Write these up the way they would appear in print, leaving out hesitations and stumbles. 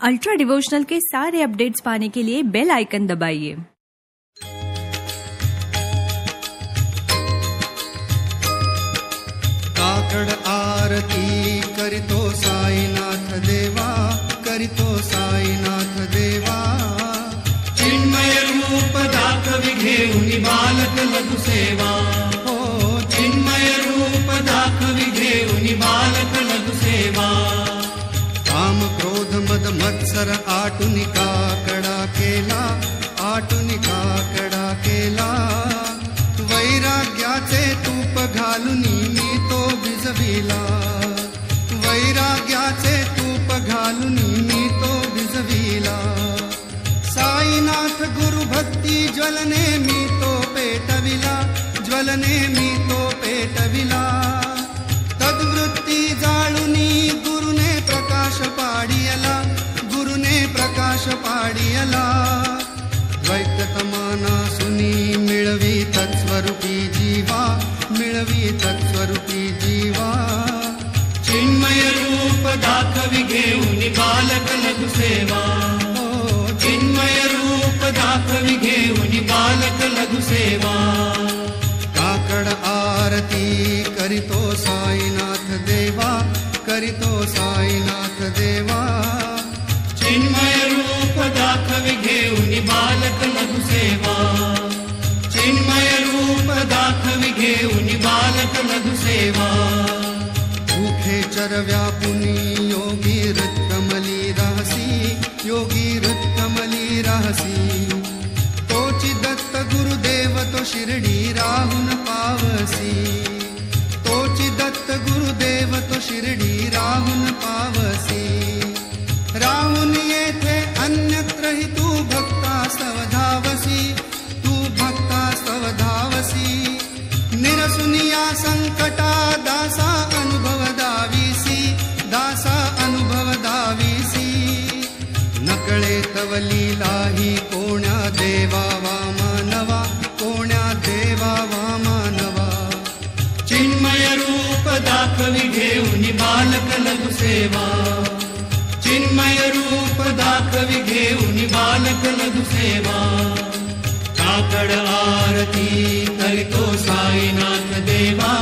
Ultra devotional के सारे updates पाने के लिए बेल आइकन दबाइए। काकड आरती करितो साईनाथ देवा, करितो साईनाथ देवा। चिन्मय रूप दाखवी घेऊनी बालक लघु सेवा, हो चिन्मय रूप दाखवी घेऊनी बालक लघु सेवा। काम क्रोध मद मत्सर आटुनी काकडा केला, आटुनी काकडा केला। वैराग्याचे तूप घालुनी मी तो भिजविला, वैराग्याचे तूप घालुनी मी तो भिजविला। साईनाथ गुरु भक्ती ज्वलने मी तो पेटविला, ज्वलने मी तो पेटविला। तद्वृत्ती जाळुनी गुरुने प्रकाश पाडियला, गुरुने प्रकाश पाडियला। द्वैततमाना सुनी मिळवी तत्स्वरूपी जीवा, मिळवी तत्स्वरूपी जीवा। चिन्मय रूप दाखवी घेऊनी बालक लघु सेवा, हो चिन्मय रूप दाखवी घेऊनी बालक लघु सेवा। काकड आरती करितो साईनाथ देवा, करितो साईनाथ देवा। चिन्मय रूप दाखवी घेऊनी बालक लघु सेवा, चिन्मय रूप दाखवी घेऊनी बालक लघु सेवा। भूखे चरव्यापुनी योगी हृत्कमली रहसी, योगी हृत्कमली रहसी। तोची दत्त गुरुदेव तो शिरडी राहून पावसी, तोची दत्त गुरुदेव तो शिरडी राहून पावसी। राहून येथे अन्यत्रही तू भक्ता स्तवधावसी, तू भक्ता स्तवधावसी। निरसुनिया संकटा दासा अनुभव दावीसी, दासा अनुभव दावीसी। नकळे तव लीला ही कोण्या देवा वा मानवा, कोण्या देवा वा मानवा। चिन्मय रूप दाखवी घेऊनी बालक लघु सेवा, चिन्मय रूप दाखवी घेऊनी बालक लघु सेवा। काकड आरती करितो साईनाथ देवा,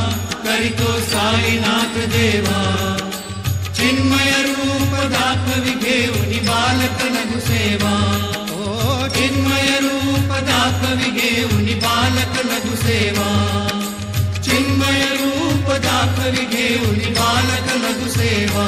करितो साईनाथ देवा। चिन्मय रूप दाखवी घेऊनी बालक लघु सेवा, ओ चिन्मय रूप दाखवी घेऊनी बालक लघु सेवा। चिन्मय रूप दाखवी घेऊनी बालक लघु सेवा।